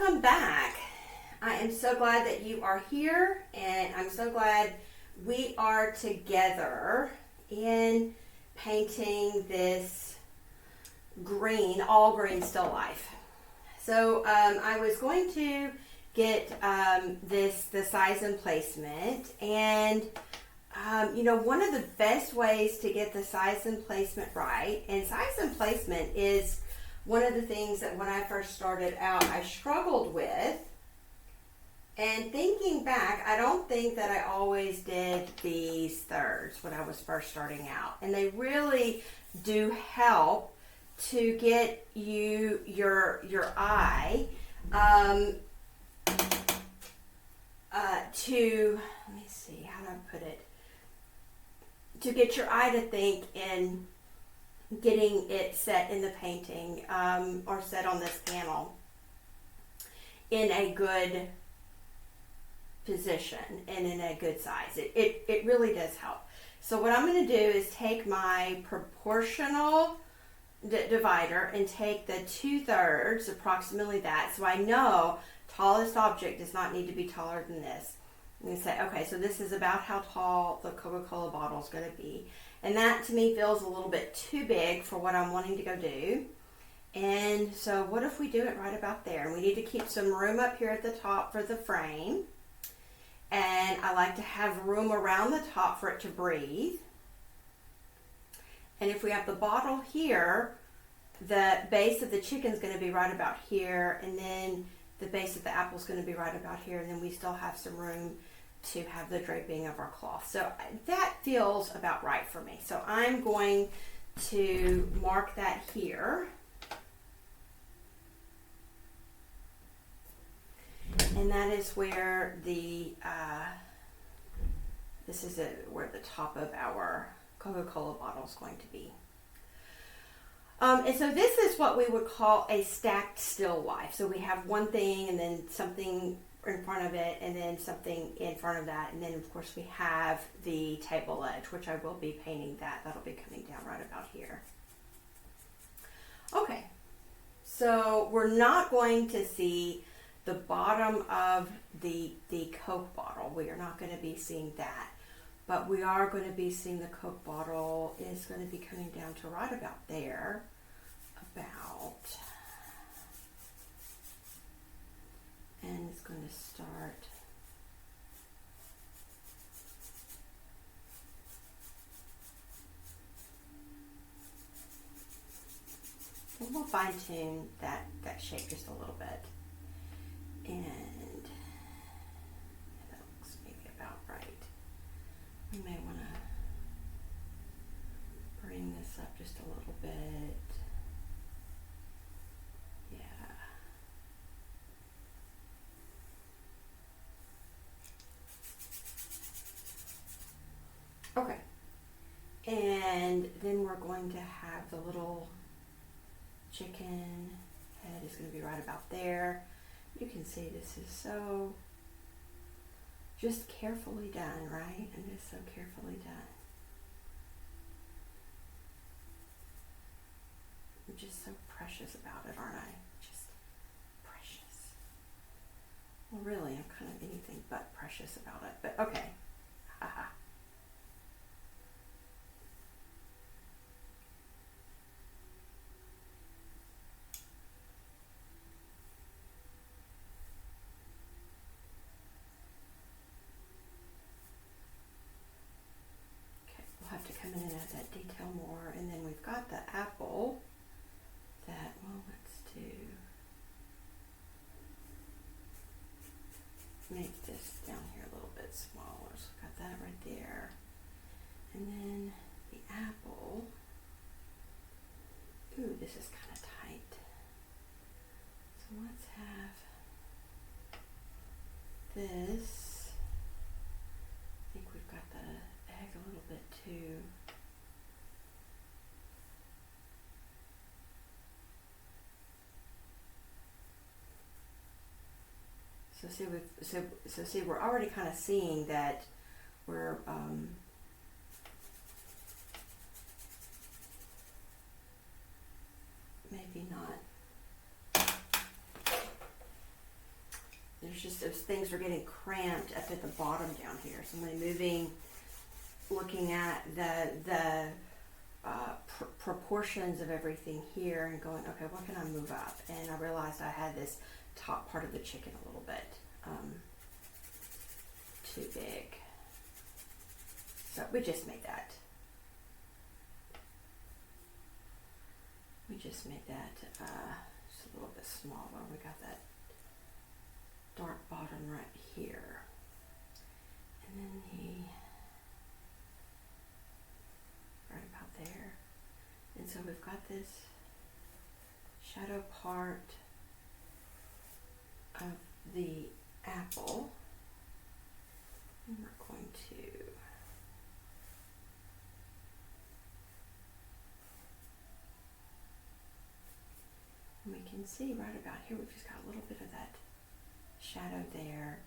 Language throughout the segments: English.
welcome back. I am so glad that you are here, and I'm so glad we are together in painting this green, all green still life. So I was going to get the size and placement, and one of the best ways to get the size and placement right, and size and placement is one of the things that when I first started out I struggled with. And thinking back, I don't think that I always did these thirds when I was first starting out, and they really do help to get your eye to, let me see, how do I put it, to get your eye to think in getting it set in the painting or set on this panel in a good position and in a good size. It really does help. So what I'm going to do is take my proportional divider and take the 2/3, approximately that, so I know tallest object does not need to be taller than this. I'm going to say, okay, so this is about how tall the Coca-Cola bottle is going to be. And that to me feels a little bit too big for what I'm wanting to go do. And so what if we do it right about there? And we need to keep some room up here at the top for the frame. And I like to have room around the top for it to breathe. And if we have the bottle here, the base of the chicken is going to be right about here, and then the base of the apple is going to be right about here, and then we still have some room to have the draping of our cloth. So that feels about right for me. So I'm going to mark that here. And that is where the, where the top of our Coca-Cola bottle is going to be. And so this is what we would call a stacked still life. So we have one thing and then something in front of it and then something in front of that. And then of course we have the table edge, which I will be painting that. That'll be coming down right about here. Okay, so we're not going to see the bottom of the Coke bottle. We are not going to be seeing that. But we are going to be seeing the Coke bottle is going to be coming down to right about there. And it's going to start and we'll fine tune that shape just a little bit. And that looks maybe about right. We may want to bring this up just a little bit. Yeah. Okay. And then we're going to have the little chicken head is going to be right about there. You can see this is so just carefully done, right? And it's so carefully done. I'm just so precious about it, aren't I? Just precious. Well, really, I'm kind of anything but precious about it, but okay. Haha. Have to come in and add that detail more, and then we've got the apple that, well, let's make this down here a little bit smaller. So got that right there, and then the apple, ooh, this is kind of tight, so let's have this. I think we've got the egg a little bit too. So see, we're already kind of seeing that we're maybe not just those things are getting cramped up at the bottom down here. So I'm moving, looking at the proportions of everything here and going, okay, what can I move up? And I realized I had this top part of the chicken a little bit too big. So we just made that. Just a little bit smaller. We got that dark bottom right here. And then right about there. And so we've got this shadow part of the apple. And we're going to we can see right about here, we've just got a little bit of that shadow there.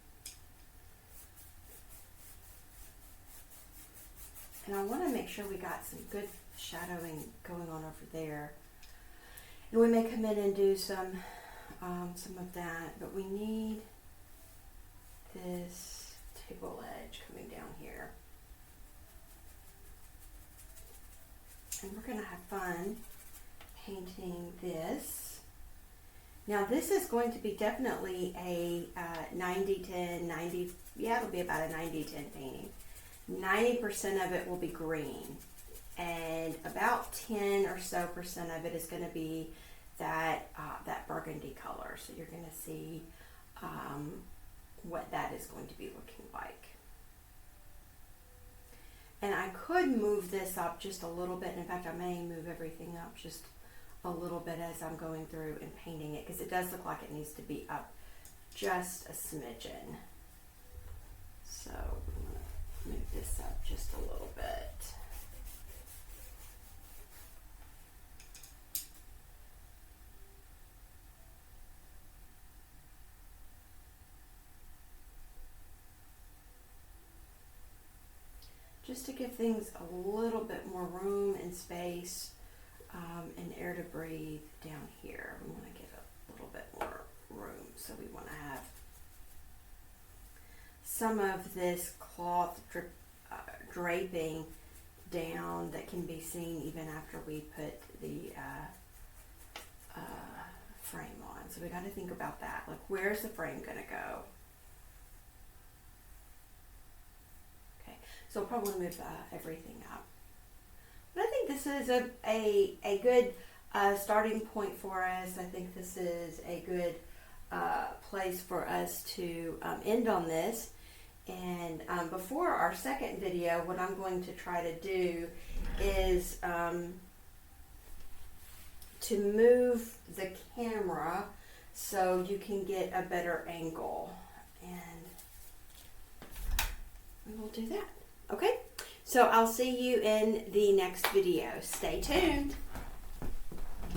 And I want to make sure we got some good shadowing going on over there. And we may come in and do some of that, but we need this table edge coming down here. And we're going to have fun painting this. Now this is going to be definitely a 90-10, it'll be about a 90-10 painting. 90% of it will be green, and about 10 or so percent of it is going to be that burgundy color. So you're going to see what that is going to be looking like. And I could move this up just a little bit. In fact, I may move everything up just a little bit as I'm going through and painting it, because it does look like it needs to be up just a smidgen. So I'm going to move this up just a little bit. Just to give things a little bit more room and space. And air to breathe down here. We want to give it a little bit more room. So we want to have some of this cloth draping down that can be seen even after we put the frame on. So we got to think about that. Like, where's the frame going to go? Okay, so I'll probably move everything up. But I think this is a good starting point for us. I think this is a good place for us to end on this. And before our second video, what I'm going to try to do is to move the camera so you can get a better angle. And we will do that. Okay? So I'll see you in the next video. Stay tuned.